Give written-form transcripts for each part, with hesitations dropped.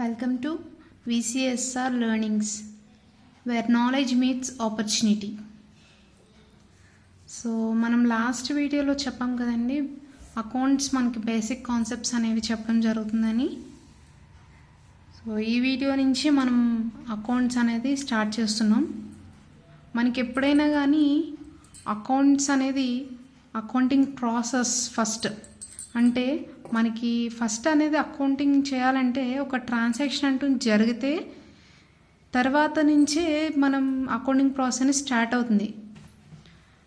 Welcome to VCSR Learnings, where knowledge meets opportunity. So మనం last వీడియోలో చెప్పాం కదండి, అకౌంట్స్ మనకి బేసిక్ కాన్సెప్ట్స్ అనేవి చెప్పడం జరుగుతుందని. సో ఈ వీడియో నుంచి మనం అకౌంట్స్ అనేది స్టార్ట్ చేస్తున్నాం. మనకి ఎప్పుడైనా కానీ అకౌంట్స్ అనేది అకౌంటింగ్ ప్రాసెస్ ఫస్ట్ అంటే మనకి ఫస్ట్ అనేది అకౌంటింగ్ చేయాలంటే ఒక ట్రాన్సాక్షన్ అంటూ జరిగితే తర్వాత నుంచే మనం అకౌంటింగ్ ప్రాసెస్ స్టార్ట్ అవుతుంది.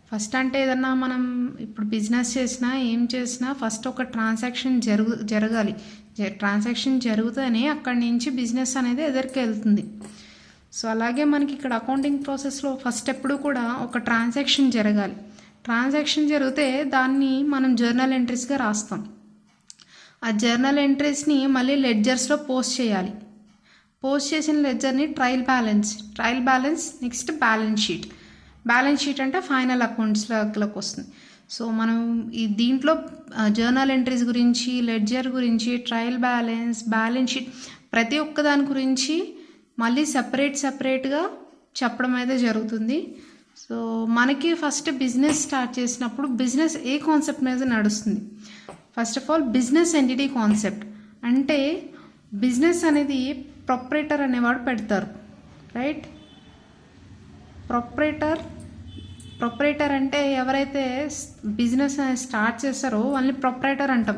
ఫస్ట్ అంటే ఏదన్నా మనం ఇప్పుడు బిజినెస్ చేసినా ఏం చేసినా ఫస్ట్ ఒక ట్రాన్సాక్షన్ జరగాలి. ట్రాన్సాక్షన్ జరిగితేనే అక్కడి నుంచి బిజినెస్ అనేది ఎదురుకి వెళ్తుంది. సో అలాగే మనకి ఇక్కడ అకౌంటింగ్ ప్రాసెస్లో ఫస్ట్ ఎప్పుడు కూడా ఒక ట్రాన్సాక్షన్ జరగాలి. ట్రాన్సాక్షన్ జరిగితే దాన్ని మనం జర్నల్ ఎంట్రీస్గా రాస్తాం. ఆ జర్నల్ ఎంట్రీస్ని మళ్ళీ లెడ్జర్స్లో పోస్ట్ చేయాలి. పోస్ట్ చేసిన లెడ్జర్ని trial balance next balance sheet అంటే ఫైనల్ అకౌంట్స్లోకి వస్తుంది. సో మనం ఈ దీంట్లో జర్నల్ ఎంట్రీస్ గురించి, లెడ్జర్ గురించి, ట్రయల్ బ్యాలెన్స్ షీట్ ప్రతి ఒక్క దాని గురించి మళ్ళీ సపరేట్గా చెప్పడం అయితే జరుగుతుంది. సో మనకి ఫస్ట్ బిజినెస్ స్టార్ట్ చేసినప్పుడు బిజినెస్ ఏ కాన్సెప్ట్ మీద నడుస్తుంది? First of all business entity concept అంటే బిజినెస్ అనేది ప్రొపరేటర్ అనేవాడు పెడతారు, రైట్? ప్రొపరేటర్ అంటే ఎవరైతే బిజినెస్ స్టార్ట్ చేస్తారో వాళ్ళని ప్రొపరేటర్ అంటాం.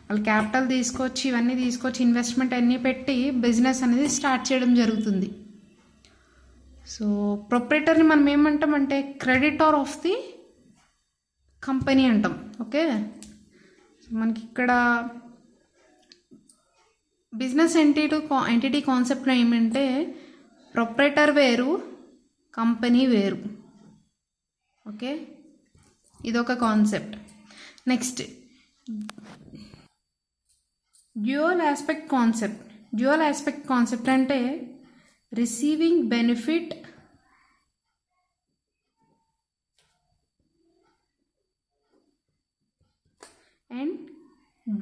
వాళ్ళు క్యాపిటల్ తీసుకొచ్చి ఇవన్నీ తీసుకొచ్చి ఇన్వెస్ట్మెంట్ అన్నీ పెట్టి బిజినెస్ అనేది స్టార్ట్ చేయడం జరుగుతుంది. సో ప్రొపరేటర్ని మనం ఏమంటాం అంటే క్రెడిటార్ ఆఫ్ ది కంపెనీ అంటాం. ఓకే, మనకి ఇక్కడ బిజినెస్ ఎంటిటీ కాన్సెప్ట్లో ఏమంటే ప్రొపరేటర్ వేరు, కంపెనీ వేరు. ఓకే, ఇదొక concept. Next dual aspect concept అంటే receiving benefit and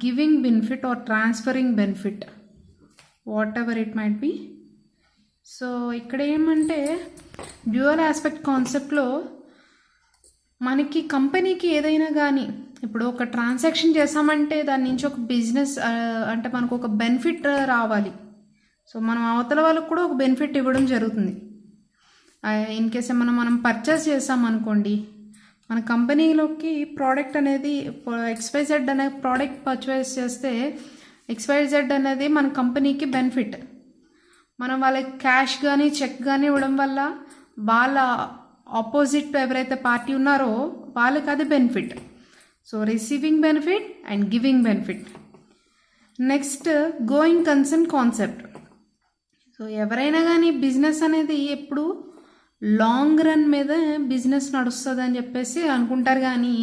giving benefit or transferring benefit, whatever it might be. So ఇక్కడ ఏమంటే డ్యూయల్ ఆస్పెక్ట్ కాన్సెప్ట్లో మనకి కంపెనీకి ఏదైనా కానీ ఇప్పుడు ఒక ట్రాన్సాక్షన్ చేసామంటే దాని నుంచి ఒక బిజినెస్ అంటే మనకు ఒక బెనిఫిట్ రావాలి. సో మనం అవతల వాళ్ళకు కూడా ఒక బెనిఫిట్ ఇవ్వడం జరుగుతుంది. ఇన్ కేస్ ఏమన్నా మనం పర్చేస్ చేసామనుకోండి, మన కంపెనీలోకి ప్రోడక్ట్ అనేది XYZ అనే ప్రోడక్ట్ పర్చేస్ చేస్తే XYZ అనేది మన కంపెనీకి బెనిఫిట్. మనం వాళ్ళకి క్యాష్ కానీ చెక్ కానీ ఇవ్వడం వల్ల వాళ్ళ ఆపోజిట్ ఎవరైతే పార్టీ ఉన్నారో వాళ్ళకి అది benefit. So receiving benefit and giving benefit. Next going concern concept. So ఎవరైనా కానీ బిజినెస్ అనేది ఎప్పుడు లాంగ్ రన్ మీద బిజినెస్ నడుస్తుంది అని చెప్పేసి అనుకుంటారు, కానీ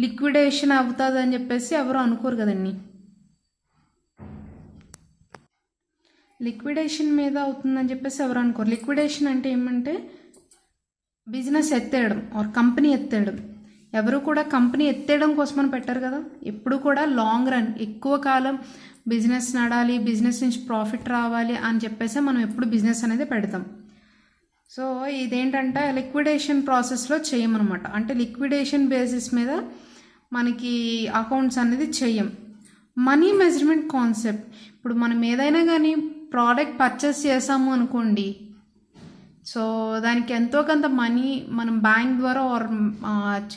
లిక్విడేషన్ అవుతుంది అని చెప్పేసి ఎవరు అనుకోరు కదండి. లిక్విడేషన్ మీద అవుతుందని చెప్పేసి ఎవరు అనుకోరు. లిక్విడేషన్ అంటే ఏమంటే బిజినెస్ ఎత్తేయడం ఆర్ కంపెనీ ఎత్తేయడం. ఎవరు కూడా కంపెనీ ఎత్తేయడం కోసమని పెట్టారు కదా. ఎప్పుడు కూడా లాంగ్ రన్, ఎక్కువ కాలం బిజినెస్ నడాలి, బిజినెస్ నుంచి ప్రాఫిట్ రావాలి అని చెప్పేసి మనం ఎప్పుడు బిజినెస్ అనేది పెడతాం. సో ఇదేంటంటే లిక్విడేషన్ ప్రాసెస్లో చేయమన్నమాట. అంటే లిక్విడేషన్ బేసిస్ మీద మనకి అకౌంట్స్ అనేది చెయ్యం. Money measurement concept. ఇప్పుడు మనం ఏదైనా కానీ ప్రోడక్ట్ పర్చేస్ చేసాము అనుకోండి, సో దానికి ఎంతో కొంత మనీ మనం బ్యాంక్ ద్వారా ఆర్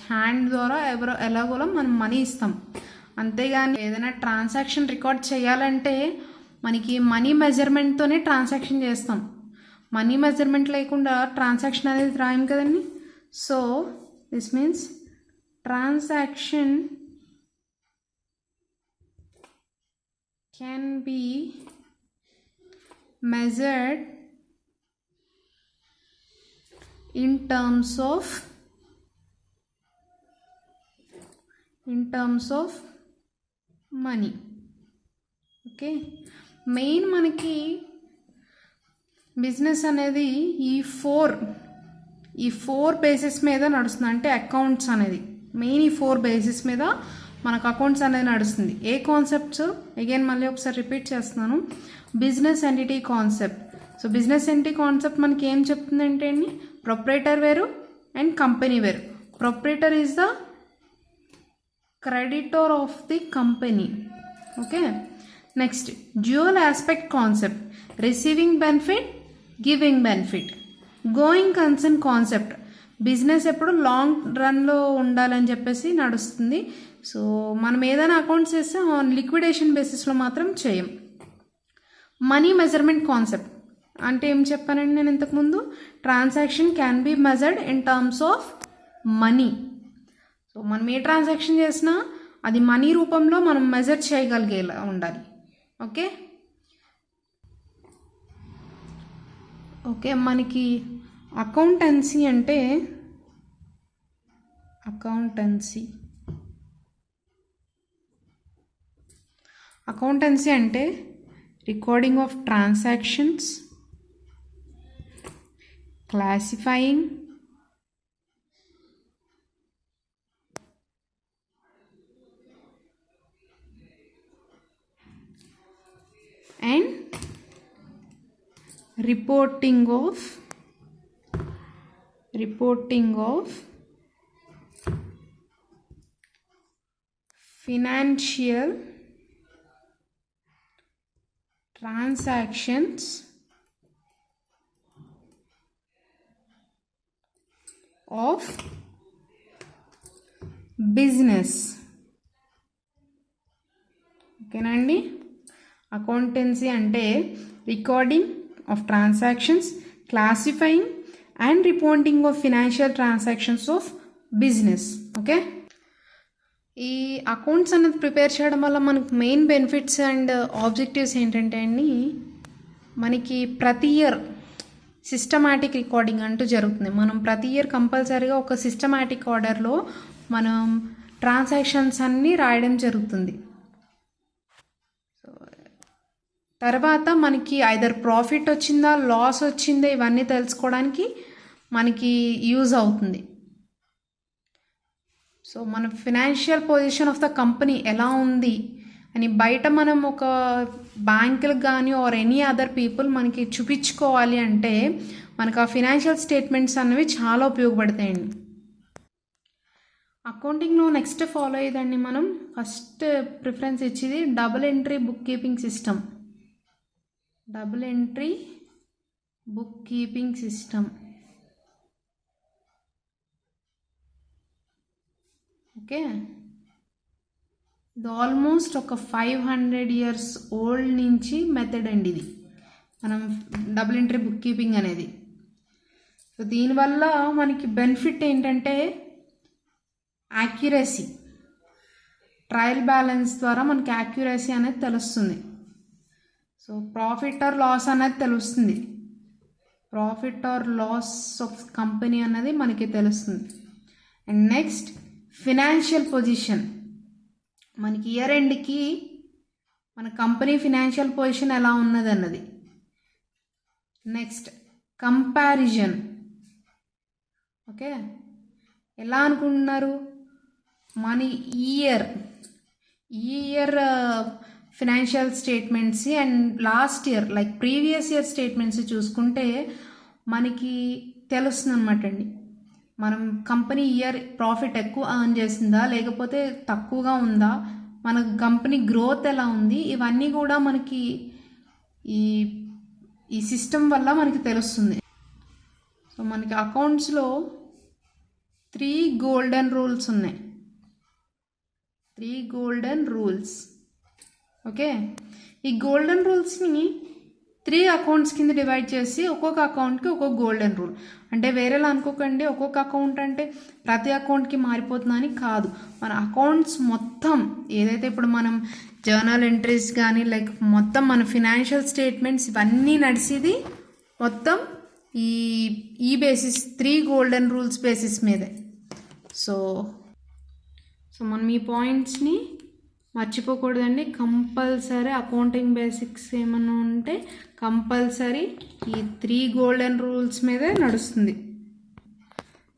హ్యాండ్ ద్వారా ఎలాగోలా మనం మనీ ఇస్తాం. అంతేగాని ఏదైనా ట్రాన్సాక్షన్ రికార్డ్ చేయాలంటే మనకి మనీ మెజర్మెంట్తోనే ట్రాన్సాక్షన్ చేస్తాం. మనీ మెజర్మెంట్ లేకుండా ట్రాన్సాక్షన్ అనేది రాయం కదండి. So this means transaction can be measured in terms of money. Okay, main మనకి బిజినెస్ అనేది ఈ ఫోర్ బేసిస్ మీద నడుస్తుంది. అంటే అకౌంట్స్ అనేది మెయిన్ ఈ 4 బేసిస్ మీద మనకు అకౌంట్స్ అనేది నడుస్తుంది. ఏ కాన్సెప్ట్స్ అగైన్ మళ్ళీ ఒకసారి రిపీట్ చేస్తున్నాను, business entity concept. So business entity concept మనకి ఏం చెప్తుందంటే అండి, ప్రొపరేటర్ వేరు అండ్ కంపెనీ వేరు. Proprietor is the creditor of the company. Okay, next dual aspect concept, receiving benefit, giving benefit. Going concern concept, business ఎప్పుడు long రన్లో ఉండాలని చెప్పేసి నడుస్తుంది. సో మనం ఏదైనా అకౌంట్స్ చేస్తే ఆన్ లిక్విడేషన్ బేసిస్లో మాత్రం చేయం. మనీ మెజర్మెంట్ కాన్సెప్ట్ అంటే ఏం చెప్పానండి నేను ఇంతకుముందు, transaction can be measured in terms of money. So మనం ఏ ట్రాన్సాక్షన్ చేసినా అది మనీ రూపంలో మనం మెజర్ చేయగలిగేలా ఉండాలి. ఓకే ఓకే మనకి అకౌంటెన్సీ అంటే recording of transactions, classifying, and reporting of financial transactions of business. ఓకేనండి, అకౌంటెన్సీ అంటే recording of transactions, classifying and reporting of financial transactions of business. Okay, ఈ అకౌంట్స్ అనేది ప్రిపేర్ చేయడం వల్ల మనకు మెయిన్ బెనిఫిట్స్ అండ్ ఆబ్జెక్టివ్స్ ఏంటంటే అండి, మనకి ప్రతి ఇయర్ సిస్టమాటిక్ రికార్డింగ్ అంటూ జరుగుతుంది. మనం ప్రతి ఇయర్ కంపల్సరీగా ఒక సిస్టమాటిక్ ఆర్డర్లో మనం ట్రాన్సాక్షన్స్ అన్నీ రాయడం జరుగుతుంది. తర్వాత మనకి ఐదర్ ప్రాఫిట్ వచ్చిందా, లాస్ వచ్చిందా, ఇవన్నీ తెలుసుకోవడానికి మనకి యూజ్ అవుతుంది. సో మన financial position of the company ఎలా ఉంది అని బయట మనం ఒక బ్యాంకులకు కానీ ఆర్ ఎనీ అదర్ పీపుల్ మనకి చూపించుకోవాలి అంటే మనకు ఆ ఫినాన్షియల్ స్టేట్మెంట్స్ అనేవి చాలా ఉపయోగపడతాయండి. అకౌంటింగ్లో నెక్స్ట్ ఫాలో అయ్యేదండి, మనం ఫస్ట్ ప్రిఫరెన్స్ ఇచ్చేది double entry book keeping system. Okay, ఇది ఆల్మోస్ట్ ఒక 500 years ఓల్డ్ నుంచి మెథడ్ అండి ఇది, మనం డబుల్ ఎంట్రీ బుక్ కీపింగ్ అనేది. సో దీనివల్ల మనకి బెనిఫిట్ ఏంటంటే యాక్యురసీ, ట్రయల్ బ్యాలెన్స్ ద్వారా మనకి యాక్యురసీ అనేది తెలుస్తుంది. సో ప్రాఫిట్ ఆర్ లాస్ అనేది తెలుస్తుంది, profit or loss of company అన్నది మనకి తెలుస్తుంది. అండ్ నెక్స్ట్ ఫినాన్షియల్ పొజిషన్, మనకి ఇయర్ ఎండ్కి మన కంపెనీ ఫినాన్షియల్ పొజిషన్ ఎలా ఉన్నది అన్నది. Next comparison. ఓకే, ఎలా అనుకుంటున్నారు, మన ఈ year financial statements and last year like previous year statements చూసుకుంటే మనకి తెలుస్తుంది అనమాట అండి, మనం కంపెనీ ఇయర్ ప్రాఫిట్ ఎక్కువ ఎర్న్ చేసిందా లేకపోతే తక్కువగా ఉందా, మన కంపెనీ గ్రోత్ ఎలా ఉంది, ఇవన్నీ కూడా మనకి ఈ సిస్టమ్ వల్ల మనకి తెలుస్తుంది. సో మనకి అకౌంట్స్లో 3 golden రూల్స్ ఉన్నాయి, 3 golden రూల్స్. ఓకే, ఈ గోల్డెన్ రూల్స్ని 3 అకౌంట్స్ కింద డివైడ్ చేసి ఒక్కొక్క అకౌంట్కి ఒక్కొక్క గోల్డెన్ రూల్. అంటే వేరేలా అనుకోకండి, ఒక్కొక్క అకౌంట్ అంటే ప్రతి అకౌంట్కి మారిపోతుందని కాదు, మన అకౌంట్స్ మొత్తం ఏదైతే ఇప్పుడు మనం జర్నల్ ఎంట్రీస్ కానీ లైక్ మొత్తం మన ఫినాన్షియల్ స్టేట్మెంట్స్ ఇవన్నీ నడిచేది మొత్తం ఈ బేసిస్ 3 golden రూల్స్ బేసిస్ మీదే. సో మనం ఈ పాయింట్స్ని మర్చిపోకూడదండి. కంపల్సరీ అకౌంటింగ్ బేసిక్స్ ఏమన్నా ఉంటే కంపల్సరీ ఈ 3 golden రూల్స్ మీదే నడుస్తుంది.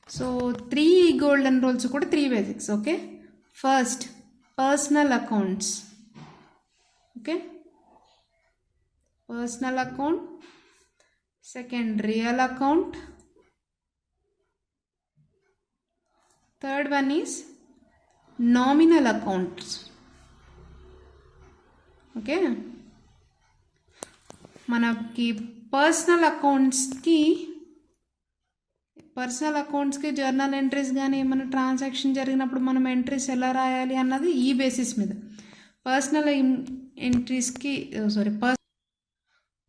సో 3 golden రూల్స్ కూడా 3 basics. Okay, first personal accounts. Okay, personal account. Second, real account. Third one is nominal accounts. Okay, మనకి పర్సనల్ అకౌంట్స్కి జర్నల్ ఎంట్రీస్ కానీ ఏమైనా ట్రాన్సాక్షన్ జరిగినప్పుడు మనం ఎంట్రీస్ ఎలా రాయాలి అన్నది ఈ బేసిస్ మీద. పర్సనల్ ఎంట్రీస్కి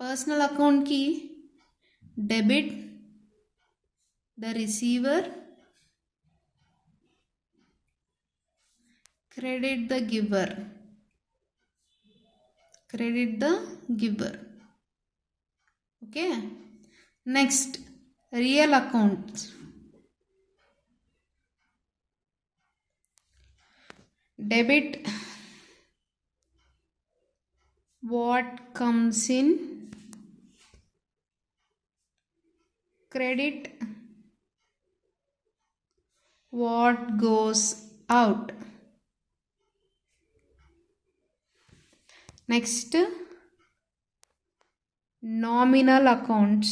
పర్సనల్ అకౌంట్కి debit the receiver, credit the giver. Okay, next, real accounts. Debit what comes in, credit what goes out. Next, nominal accounts.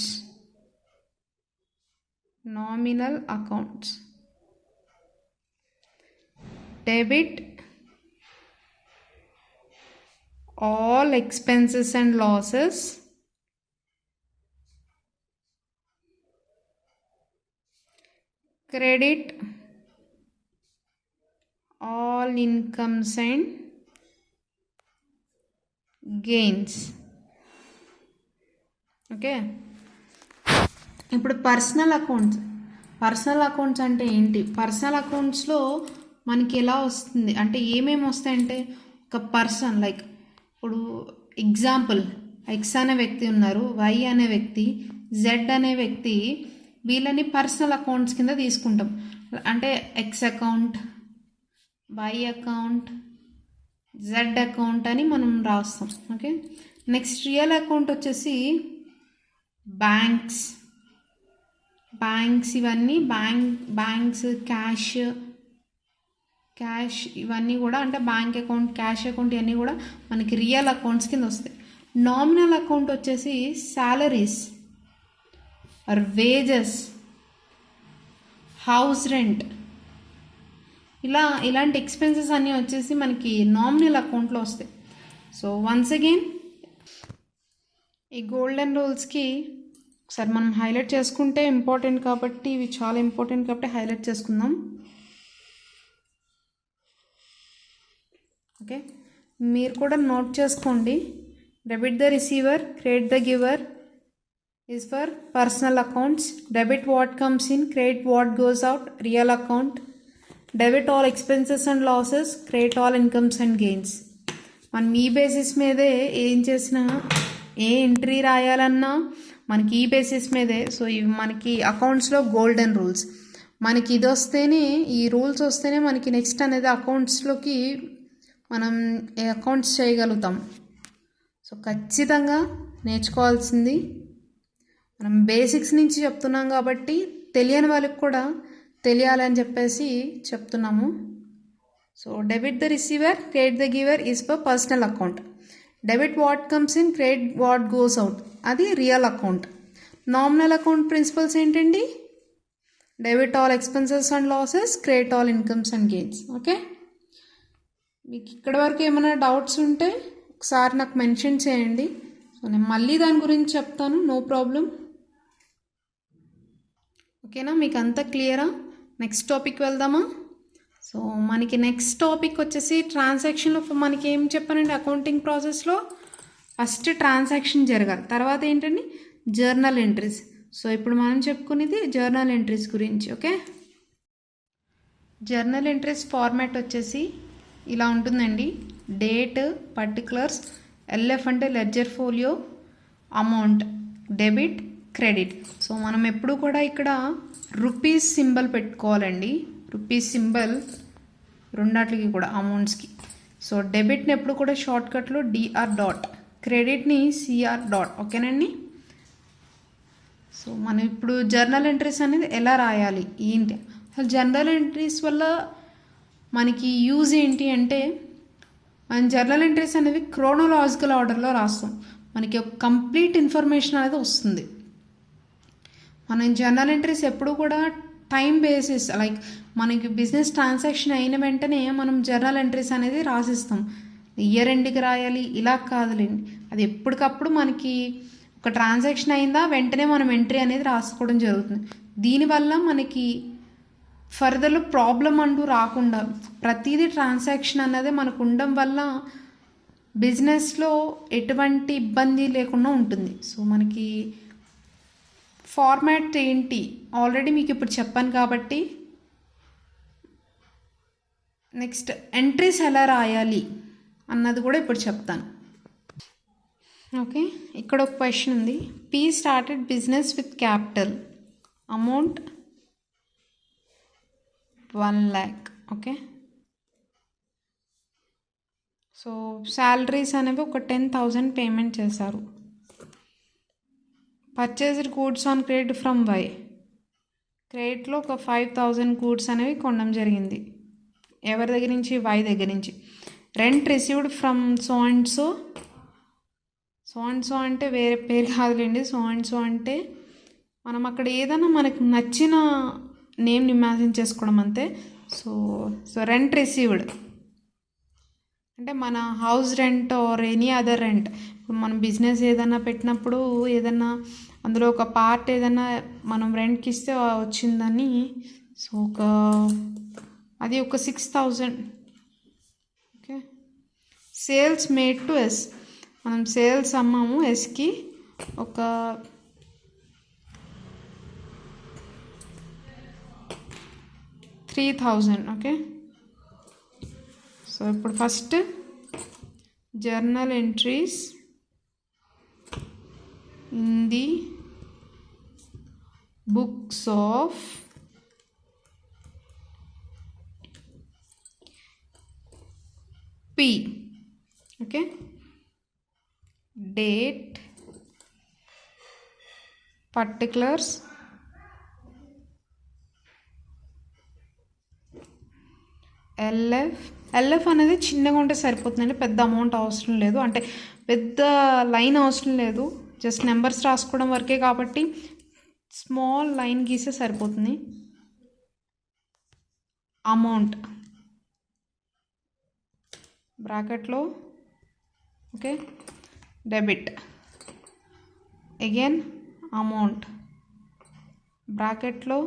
Debit all expenses and losses, credit all incomes and gains. Okay, ఇప్పుడు personal accounts అంటే ఏంటి? Personal అకౌంట్స్లో మనకి ఎలా వస్తుంది అంటే ఏమేమి వస్తాయంటే, ఒక పర్సన్ లైక్ ఇప్పుడు ఎగ్జాంపుల్ ఎక్స్ అనే వ్యక్తి ఉన్నారు, వై అనే వ్యక్తి, జెడ్ అనే వ్యక్తి, వీళ్ళని పర్సనల్ అకౌంట్స్ కింద తీసుకుంటాం. అంటే X account, Y account, Z account అని మనం రాస్తాం. ఓకే, నెక్స్ట్ రియల్ అకౌంట్ వచ్చేసి బ్యాంక్స్ ఇవన్నీ బ్యాంక్స్, క్యాష్ ఇవన్నీ కూడా అంటే బ్యాంక్ అకౌంట్, క్యాష్ అకౌంట్ ఇవన్నీ కూడా మనకి రియల్ అకౌంట్స్ కింద వస్తాయి. నామినల్ అకౌంట్ వచ్చేసి salaries or wages, house rent, ఇలాంటి ఎక్స్పెన్సెస్ అన్నీ వచ్చేసి మనకి నామినల్ అకౌంట్లో వస్తాయి. సో వన్స్ అగైన్ ఈ గోల్డెన్ రూల్స్కి ఒకసారి మనం హైలైట్ చేసుకుంటే ఇంపార్టెంట్ కాబట్టి, ఇవి చాలా ఇంపార్టెంట్ కాబట్టి హైలైట్ చేసుకుందాం. ఓకే, మీరు కూడా నోట్ చేసుకోండి. Debit the receiver, credit the giver is for personal accounts. Debit what comes in, credit what goes out, real account. Debit all expenses and losses, credit all incomes and gains. మనం ఈ basis మీదే ఏం చేసినా, ఏ entry రాయాలన్నా మనకి ఈ basis మీదే. So ఇవి మనకి అకౌంట్స్లో గోల్డెన్ రూల్స్. మనకి ఇది వస్తేనే, ఈ రూల్స్ వస్తేనే మనకి నెక్స్ట్ అనేది అకౌంట్స్లోకి మనం అకౌంట్స్ చేయగలుగుతాం. సో ఖచ్చితంగా నేర్చుకోవాల్సింది మనం బేసిక్స్ నుంచి చెప్తున్నాం కాబట్టి తెలియని వాళ్ళకి కూడా తెలియాలని చెప్పేసి చెప్తున్నాము. So debit the receiver, credit the giver is for personal account. Debit what comes in, credit what goes out, అది real account. Nominal account principles ఏంటండి? Debit all expenses and losses, credit all incomes and gains. Okay, మీకు ఇక్కడ వరకు ఏమైనా doubts ఉంటే ఒకసారి నాకు mention చేయండి. సో నేను మళ్ళీ దాని గురించి చెప్తాను, నో ప్రాబ్లం. ఓకేనా, మీకు అంతా క్లియరా? నెక్స్ట్ టాపిక్ వెళ్దామా? సో మనకి నెక్స్ట్ టాపిక్ వచ్చేసి ట్రాన్సాక్షన్లో మనకి ఏం చెప్పానండి, అకౌంటింగ్ ప్రాసెస్లో ఫస్ట్ ట్రాన్సాక్షన్ జరగాలి, తర్వాత ఏంటండి జర్నల్ ఎంట్రీస్. సో ఇప్పుడు మనం చెప్పుకునేది జర్నల్ ఎంట్రీస్ గురించి. ఓకే, జర్నల్ ఎంట్రీస్ ఫార్మాట్ వచ్చేసి ఇలా ఉంటుందండి. డేట్, పర్టికులర్స్, ఎల్ఎఫ్ అంటే ledger folio, amount, debit, credit. So మనం ఎప్పుడు కూడా ఇక్కడ రూపీస్ సింబల్ పెట్టుకోవాలండి. రూపీస్ సింబల్ రెండాట్లకి కూడా, అమౌంట్స్కి. సో డెబిట్ని ఎప్పుడు కూడా షార్ట్కట్లో డిఆర్ డాట్, క్రెడిట్ని సిఆర్ డాట్. ఓకేనండి. సో మనం ఇప్పుడు జర్నల్ ఎంట్రీస్ అనేది ఎలా రాయాలి ఏంటి, అసలు జర్నల్ ఎంట్రీస్ వల్ల మనకి యూజ్ ఏంటి అంటే మన జర్నల్ ఎంట్రీస్ అనేవి క్రోనోలాజికల్ ఆర్డర్లో రాస్తాం. మనకి ఒక కంప్లీట్ ఇన్ఫర్మేషన్ అనేది వస్తుంది. మనం జర్నల్ ఎంట్రీస్ ఎప్పుడు కూడా టైం బేసిస్, లైక్ మనకి బిజినెస్ ట్రాన్సాక్షన్ అయిన వెంటనే మనం జర్నల్ ఎంట్రీస్ అనేది రాసిస్తాం. ఇయర్ ఎండ్కి రాయాలి ఇలా కాదులేండి, అది ఎప్పటికప్పుడు మనకి ఒక ట్రాన్సాక్షన్ అయిందా వెంటనే మనం ఎంట్రీ అనేది రాసుకోవడం జరుగుతుంది. దీనివల్ల మనకి ఫర్దర్లో ప్రాబ్లం అంటూ రాకుండా ప్రతిదీ ట్రాన్సాక్షన్ అన్నది మనకు ఉండడం వల్ల బిజినెస్లో ఎటువంటి ఇబ్బంది లేకుండా ఉంటుంది. సో మనకి ఫార్మాట్ ఏంటి ఆల్రెడీ మీకు ఇప్పుడు చెప్పాను కాబట్టి నెక్స్ట్ ఎంట్రీస్ ఎలా రాయాలి అన్నది కూడా ఇప్పుడు చెప్తాను. ఓకే, ఇక్కడ ఒక క్వశ్చన్ ఉంది. P started business with capital amount 1 lakh. Okay, so salaries అనేవి ఒక 10,000 పేమెంట్ చేశారు. Purchased goods on credit from Y, క్రెడిట్లో ఒక 5,000 గూడ్స్ అనేవి కొనడం జరిగింది. ఎవరి దగ్గర నుంచి? వై దగ్గర నుంచి. Rent received from so and so. So and so అంటే వేరే పేరు కాదులేండి. సో అండ్ సో అంటే మనం అక్కడ ఏదైనా మనకు నచ్చిన నేమ్ని ఇమాజిన్ చేసుకోవడం అంతే. సో రెంట్ రిసీవ్డ్ అంటే మన house rent or any other rent. ఇప్పుడు మనం బిజినెస్ ఏదైనా పెట్టినప్పుడు ఏదైనా అందులో ఒక పార్ట్ ఏదైనా మనం రెంట్కి ఇస్తే వచ్చిందని, సో అది ఒక 6,000. Okay, sales made to S, మనం సేల్స్ అమ్మాము ఎస్కి ఒక 3,000. ఓకే, సో ఇప్పుడు first journal entries in the books of P. Okay, date, particulars, LF అనేది చిన్నగా ఉంటే సరిపోతుందండి, పెద్ద అమౌంట్ అవసరం లేదు, అంటే పెద్ద లైన్ అవసరం లేదు, జస్ట్ నెంబర్స్ రాసుకోవడం వరకే కాబట్టి స్మాల్ లైన్ గీసే సరిపోతుంది. అమౌంట్ బ్రాకెట్లో, ఓకే, డెబిట్, అగైన్ అమౌంట్ బ్రాకెట్లో,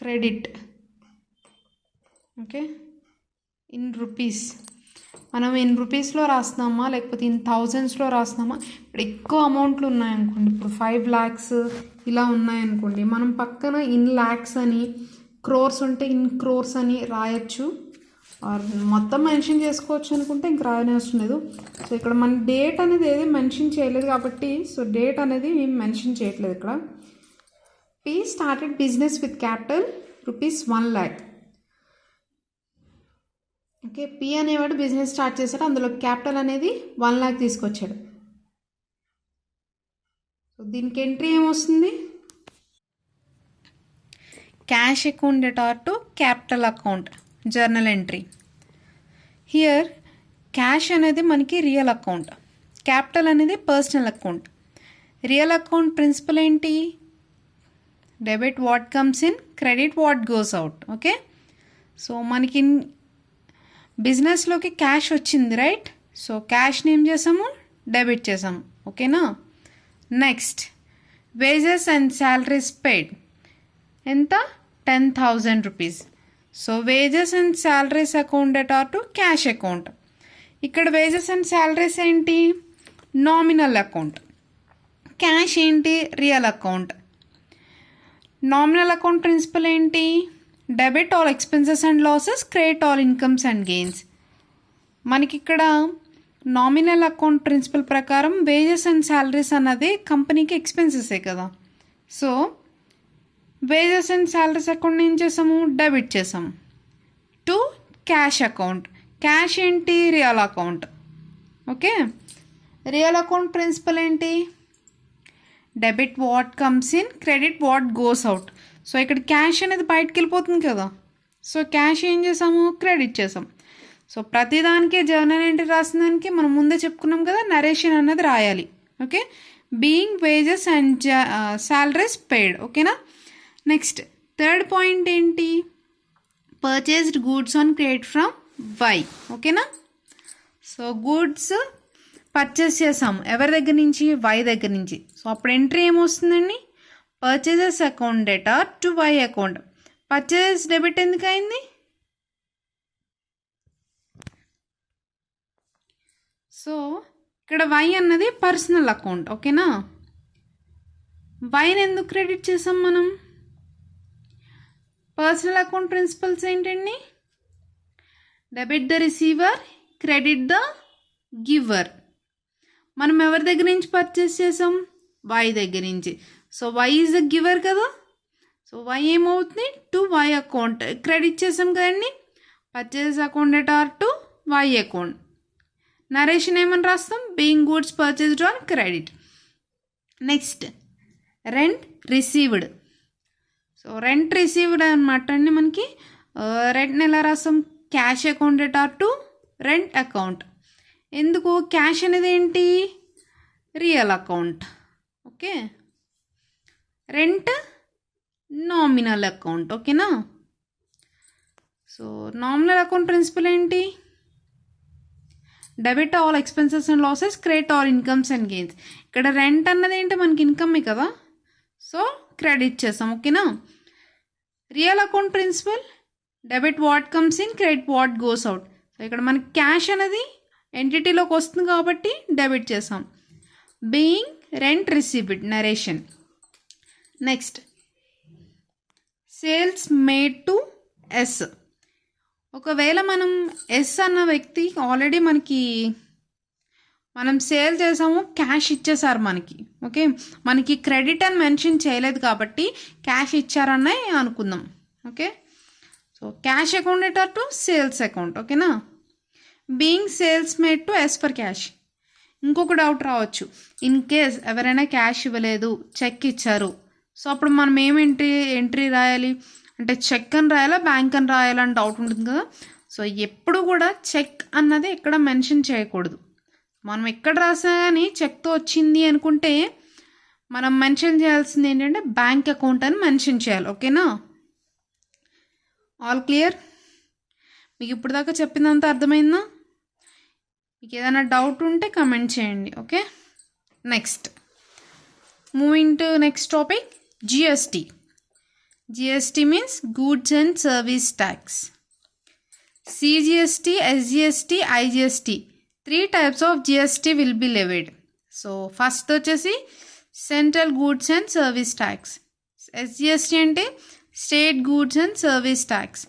క్రెడిట్, ఓకే, ఇన్ రూపీస్. మనం ఇన్ రూపీస్లో రాస్తున్నామా లేకపోతే ఇన్ థౌజండ్స్లో రాస్తున్నామా? ఇప్పుడు ఎక్కువ అమౌంట్లు ఉన్నాయనుకోండి, ఇప్పుడు 5 lakhs ఇలా ఉన్నాయనుకోండి, మనం పక్కన ఇన్ ల్యాక్స్ అని, క్రోర్స్ ఉంటే ఇన్ క్రోర్స్ అని రాయొచ్చు, మొత్తం మెన్షన్ చేసుకోవచ్చు అనుకుంటే ఇంక రాయనవసరం లేదు. సో ఇక్కడ మన డేట్ అనేది ఏది మెన్షన్ చేయలేదు కాబట్టి, సో డేట్ అనేది మేము మెన్షన్ చేయట్లేదు ఇక్కడ. P started business with capital ₹1 lakh. Okay, P అనేవాడు బిజినెస్ స్టార్ట్ చేశాడు, అందులో క్యాపిటల్ అనేది 1 lakh తీసుకొచ్చాడు. సో దీనికి ఎంట్రీ ఏమొస్తుంది? Cash account debtor to capital account, journal entry. Here cash అనేది మనకి రియల్ అకౌంట్, క్యాపిటల్ అనేది personal account. Real account principle ఏంటి? Debit what comes in, credit what goes out. Okay, so మనకి బిజినెస్లోకి cash వచ్చింది, right? So క్యాష్ని ఏం చేసాము? డెబిట్ చేసాము. ఓకేనా? Next wages and salaries paid ఎంత? 10,000 rupees. So wages and salaries account debtor to cash account. ఇక్కడ వేజెస్ అండ్ శాలరీస్ ఏంటి? Nominal account. క్యాష్ ఏంటి? Real account. Nominal account principle ఏంటి? Debit all expenses and losses, credit all incomes and gains. మనకి ఇక్కడ nominal account principle ప్రకారం wages and salaries అన్నది కంపెనీకి ఎక్స్పెన్సెసే కదా. So wages and salaries account ఏం చేసాము? డెబిట్ చేసాము టు క్యాష్ అకౌంట్. క్యాష్ ఏంటి? Real account. Okay, real account principle ఏంటి? Debit what comes in, credit what goes out. So ఇక్కడ క్యాష్ అనేది బయటకు వెళ్ళిపోతుంది కదా, సో క్యాష్ ఏం చేసాము, క్రెడిట్ చేసాం. సో ప్రతిదానికి జర్నల్ ఎంట్రీ రాసిన దానికి మనం ముందే చెప్పుకున్నాం కదా, నరేషన్ అన్నది రాయాలి. Okay, being wages and salaries paid. ఓకేనా. నెక్స్ట్ థర్డ్ పాయింట్ ఏంటి, purchased goods on credit from Y. ఓకేనా. సో గూడ్స్ పర్చేస్ చేసాము ఎవరి దగ్గర నుంచి, వై దగ్గర నుంచి. సో అప్పుడు ఎంట్రీ ఏమొస్తుందండి, purchases account data to Y account. Purchase debit ఎందుకు అయింది, సో ఇక్కడ వై అన్నది పర్సనల్ అకౌంట్. ఓకేనా. వైని ఎందుకు క్రెడిట్ చేసాం మనం, పర్సనల్ అకౌంట్ ప్రిన్సిపల్స్ ఏంటండి, debit the receiver, credit the giver. మనం ఎవరి దగ్గర నుంచి పర్చేస్ చేసాం, వై దగ్గర నుంచి. So Y is the giver కదా, సో వై ఏమవుతుంది, టు వై అకౌంట్ క్రెడిట్ చేసాం కదండి. Purchase account data to Y account. Narration ఏమని రాస్తాం, being goods purchased on credit. Next rent received. So rent received అనమాట అండి మనకి. రెంట్ని ఎలా రాస్తాం, cash account data to rent account. ఎందుకు, క్యాష్ అనేది ఏంటి, real account. Okay, rent nominal account. ఓకేనా. సో నామినల్ అకౌంట్ ప్రిన్సిపల్ ఏంటి, debit all expenses and losses, credit all incomes and gains. ఇక్కడ రెంట్ అన్నది ఏంటి, మనకి ఇన్కమే కదా, సో క్రెడిట్ చేస్తాం. ఓకేనా. Real account principle, debit what comes in, credit what goes out. So ఇక్కడ మనకి క్యాష్ అనేది ఎంటిటీలోకి వస్తుంది కాబట్టి డెబిట్ చేసాం. Being rent received, narration. Next sales made to S. ఒకవేళ మనం ఎస్ అన్న వ్యక్తి ఆల్రెడీ మనం సేల్ చేసాము, క్యాష్ ఇచ్చేసారు మనకి. ఓకే, మనకి క్రెడిట్ అని మెన్షన్ చేయలేదు కాబట్టి క్యాష్ ఇచ్చారనే అనుకుందాం. Okay, so cash account data to sales account. ఓకేనా. Being sales made to S for cash. ఇంకొక డౌట్ రావచ్చు, ఇన్ కేస్ ఎవరైనా క్యాష్ ఇవ్వలేదు, చెక్ ఇచ్చారు, సో అప్పుడు మనం ఏం ఎంట్రీ రాయాలి అంటే, చెక్ అని రాయాలా, బ్యాంక్ అని రాయాలని డౌట్ ఉంటుంది కదా. సో ఎప్పుడు కూడా చెక్ అన్నది ఎక్కడ మెన్షన్ చేయకూడదు. మనం ఎక్కడ రాసినా కానీ చెక్తో వచ్చింది అనుకుంటే మనం మెన్షన్ చేయాల్సింది ఏంటంటే బ్యాంక్ అకౌంట్ అని మెన్షన్ చేయాలి. ఓకేనా. ఆల్ క్లియర్, మీకు ఇప్పుడు దాకా చెప్పిందంతా అర్థమైందా, మీకు ఏదైనా డౌట్ ఉంటే కమెంట్ చేయండి. Okay, next moving to next topic, GST. GST means goods and service tax. CGST, SGST, IGST, 3 types of GST will be levied. So first వచ్చేసి central goods and service tax. SGST అంటే state goods and service tax.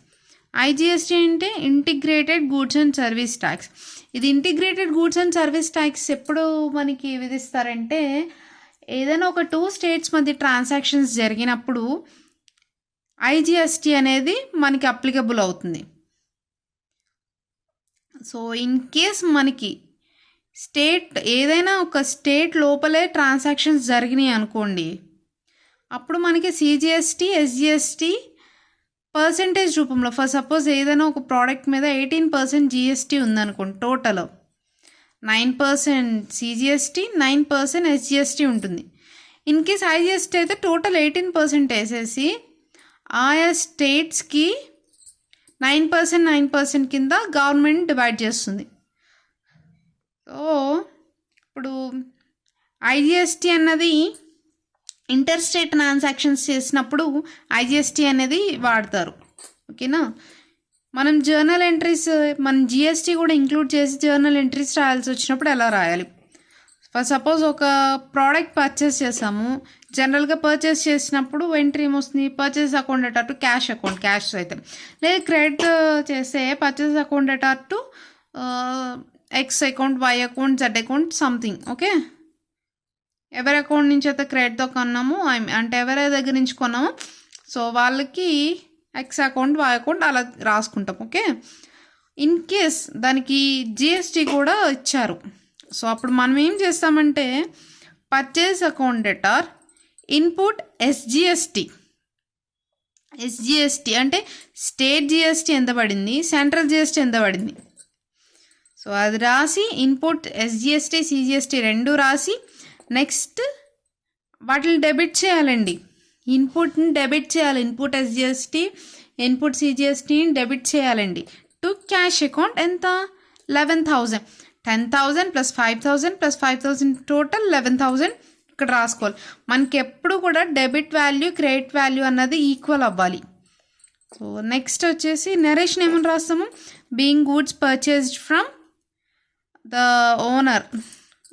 IGST అంటే integrated goods and service tax. ఇది integrated goods and service tax ఎప్పుడు మనకి విధిస్తారంటే, ఏదైనా ఒక 2 states మధ్య transactions జరిగినప్పుడు ఐజిఎస్టీ అనేది మనకి అప్లికబుల్ అవుతుంది. సో ఇన్ కేస్ మనకి ఏదైనా ఒక స్టేట్ లోపలే ట్రాన్సాక్షన్స్ జరిగినాయి అనుకోండి, అప్పుడు మనకి సిజిఎస్టీ, ఎస్జిఎస్టీ పర్సంటేజ్ రూపంలో, ఫర్ సపోజ్ ఏదైనా ఒక ప్రోడక్ట్ మీద 18% జిఎస్టీ ఉందనుకోండి, టోటల్ 9% సిజిఎస్టీ, 9% ఎస్జిఎస్టీ ఉంటుంది. ఇన్ కేస్ ఐజిఎస్టీ అయితే టోటల్ 18% వేసేసి ఆయా స్టేట్స్కి 9% కింద గవర్నమెంట్ డివైడ్ చేస్తుంది. సో ఇప్పుడు ఐజిఎస్టీ అన్నది ఇంటర్ స్టేట్ ట్రాన్సాక్షన్స్ చేసినప్పుడు ఐజిఎస్టీ అనేది వాడతారు. ఓకేనా. మనం జర్నల్ ఎంట్రీస్, మనం జిఎస్టీ కూడా ఇంక్లూడ్ చేసి జర్నల్ ఎంట్రీస్ రాయాల్సి వచ్చినప్పుడు ఎలా రాయాలి, ఫర్ సపోజ్ ఒక ప్రోడక్ట్ పర్చేస్ చేసాము, జనరల్గా పర్చేస్ చేసినప్పుడు ఎంట్రీ ఏమొస్తుంది, purchase account data to cash account, cash అయితే, లేదా క్రెడిట్ చేస్తే purchase account data to X account, Y account, Z account something. Okay, ఎవరి అకౌంట్ నుంచి అయితే క్రెడిట్తో కొన్నాము, అంటే ఎవరి దగ్గర నుంచి కొన్నాము, సో వాళ్ళకి ఎక్స్ అకౌంట్, వై అకౌంట్ అలా రాసుకుంటాం. ఓకే, ఇన్ కేస్ దానికి జిఎస్టీ కూడా ఇచ్చారు, సో అప్పుడు మనం ఏం చేస్తామంటే purchase account data input SGST, SGST అంటే స్టేట్ జిఎస్టీ ఎంత పడింది, సెంట్రల్ జిఎస్టీ ఎంత పడింది. సో అది రాసి ఇన్పుట్ ఎస్జిఎస్టీ సిజిఎస్టీ రెండు రాసి నెక్స్ట్ వాటిని డెబిట్ చేయాలండి. ఇన్పుట్ని డెబిట్ చేయాలి. ఇన్పుట్ ఎస్జిఎస్టీ ఇన్పుట్ సిజిఎస్టీని డెబిట్ చేయాలండి. టు క్యాష్ అకౌంట్ ఎంత 11,000. 10,000 ప్లస్ 5,000 ప్లస్ 5,000 టోటల్ 11,000 ఇక్కడ రాసుకోవాలి. మనకి ఎప్పుడు కూడా డెబిట్ వాల్యూ క్రెడిట్ వాల్యూ అన్నది ఈక్వల్ అవ్వాలి. సో నెక్స్ట్ వచ్చేసి నరేషన్ ఏమని రాస్తాము, being goods purchased from the owner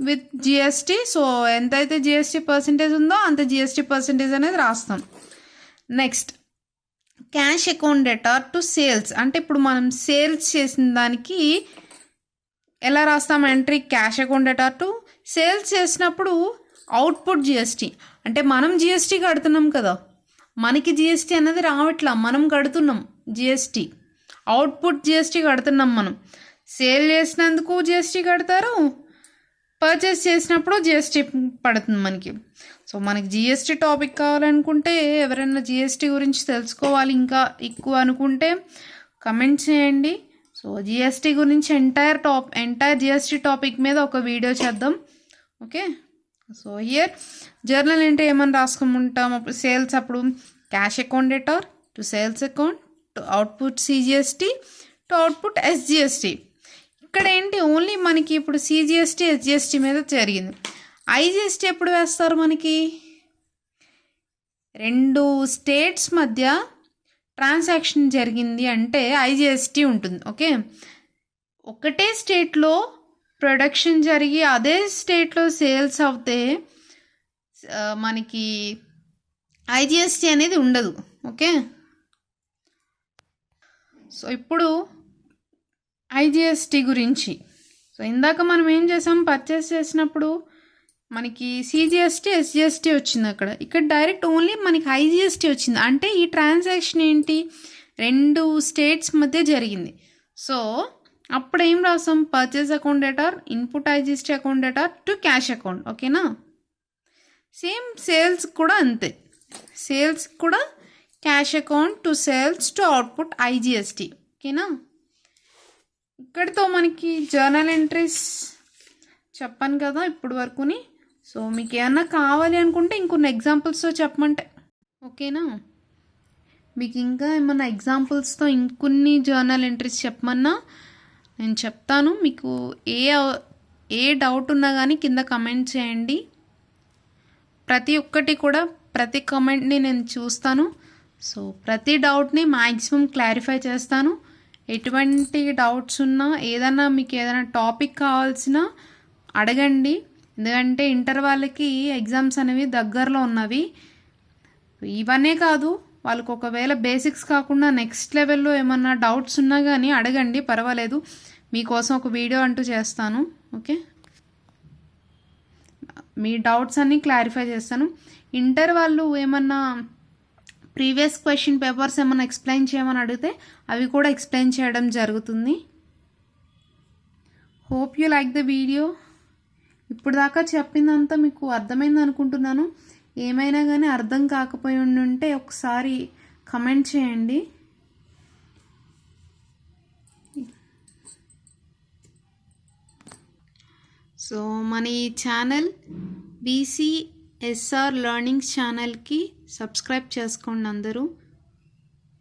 with GST. So ఎంతైతే జిఎస్టీ పర్సెంటేజ్ ఉందో అంత జిఎస్టీ పర్సెంటేజ్ అనేది రాస్తాం. Next cash account debtor to sales అంటే ఇప్పుడు మనం సేల్స్ చేసిన దానికి ఎలా రాస్తాం entry, cash account debtor to sales చేసినప్పుడు అవుట్పుట్ జిఎస్టీ అంటే మనం జిఎస్టీ కడుతున్నాం కదా, మనకి జిఎస్టీ అనేది రావట్లా, మనం కడుతున్నాం జిఎస్టీ, అవుట్పుట్ జిఎస్టీ కడుతున్నాం. మనం సేల్ చేసినందుకు జిఎస్టీ కడతారు, పర్చేస్ చేసినప్పుడు జిఎస్టీ పడుతుంది మనకి. సో మనకి జిఎస్టీ టాపిక్ కావాలనుకుంటే, ఎవరైనా జిఎస్టీ గురించి తెలుసుకోవాలి ఇంకా ఎక్కువ అనుకుంటే కమెంట్ చేయండి. సో జిఎస్టీ గురించి ఎంటైర్ జిఎస్టీ టాపిక్ మీద ఒక వీడియో చేద్దాం. Okay, so here journal entry ఏమని రాసుకుంటాం అప్పుడు సేల్స్ అప్పుడు cash account debtor to sales account to output CGST to output SGST. ఇక్కడ ఏంటి ఓన్లీ మనకి ఇప్పుడు సిజిఎస్టీ ఎస్జిఎస్టీ మీద జరిగింది. ఐజిఎస్టీ ఎప్పుడు వేస్తారు మనకి, రెండు స్టేట్స్ మధ్య ట్రాన్సాక్షన్ జరిగింది అంటే ఐజిఎస్టీ ఉంటుంది. ఓకే, ఒకటే స్టేట్లో ప్రొడక్షన్ జరిగి అదే స్టేట్లో సేల్స్ అవుతే మనకి ఐజిఎస్టీ అనేది ఉండదు. ఓకే, సో ఇప్పుడు ఐజిఎస్టీ గురించి. సో ఇందాక మనం ఏం చేసాం, పర్చేస్ చేసినప్పుడు మనకి సిజిఎస్టీ ఎస్జిఎస్టీ వచ్చింది ఇక్కడ డైరెక్ట్ ఓన్లీ మనకి ఐజిఎస్టీ వచ్చింది. అంటే ఈ ట్రాన్సాక్షన్ ఏంటి, రెండు స్టేట్స్ మధ్య జరిగింది. సో అప్పుడు ఏం రాసాం, purchase account debtor input IGST account debtor to cash account. ఓకేనా, సేమ్ సేల్స్ కూడా అంతే, సేల్స్ కూడా cash account to sales to output IGST. ఓకేనా, ఇక్కడితో మనకి జర్నల్ ఎంట్రీస్ చెప్పాను కదా ఇప్పుడు వరకుని. సో మీకు ఏమన్నా కావాలి అనుకుంటే ఇంకొన్ని ఎగ్జాంపుల్స్తో చెప్పమంటే. ఓకేనా, మీకు ఇంకా ఏమన్నా ఎగ్జాంపుల్స్తో ఇంకొన్ని జర్నల్ ఎంట్రీస్ చెప్పమన్నా నేను చెప్తాను. మీకు ఏ డౌట్ ఉన్నా కానీ కింద కమెంట్ చేయండి. ప్రతి ఒక్కటి కూడా ప్రతి కమెంట్ని నేను చూస్తాను. సో ప్రతి డౌట్ని మ్యాక్సిమం క్లారిఫై చేస్తాను. ఎటువంటి డౌట్స్ ఉన్నా ఏదైనా మీకు ఏదైనా టాపిక్ కావాల్సిన అడగండి. ఎందుకంటే ఇంటర్ వాళ్ళకి ఎగ్జామ్స్ అనేవి దగ్గరలో ఉన్నవి. ఇవన్నీ కాదు, వాళ్ళకు ఒకవేళ బేసిక్స్ కాకుండా నెక్స్ట్ లెవెల్లో ఏమన్నా డౌట్స్ ఉన్నా కానీ అడగండి, పర్వాలేదు. మీకోసం ఒక వీడియో అంటూ చేస్తాను. ఓకే, మీ డౌట్స్ అన్నీ క్లారిఫై చేస్తాను. ఇంటర్ వాళ్ళు ఏమన్నా ప్రీవియస్ క్వశ్చన్ పేపర్స్ ఏమన్నా ఎక్స్ప్లెయిన్ చేయమని అడిగితే అవి కూడా ఎక్స్ప్లెయిన్ చేయడం జరుగుతుంది. Hope you like the video. ఇప్పుడు దాకా చెప్పిందంతా మీకు అర్థమైంది అనుకుంటున్నాను. ఏమైనా కానీ అర్థం కాకపోయి ఉంటే ఒకసారి కమెంట్ చేయండి. సో మన ఈ ఛానల్ బీసీఎస్ఆర్ లెర్నింగ్స్ ఛానల్కి సబ్స్క్రైబ్ చేసుకోండి అందరూ.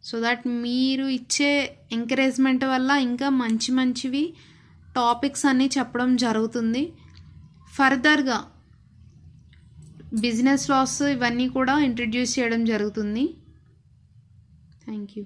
సో దట్ మీరు ఇచ్చే ఎంకరేజ్మెంట్ వల్ల ఇంకా మంచివి టాపిక్స్ అన్నీ చెప్పడం జరుగుతుంది. ఫర్దర్గా బిజినెస్ లాస్ ఇవన్నీ కూడా ఇంట్రడ్యూస్ చేయడం జరుగుతుంది. Thank you.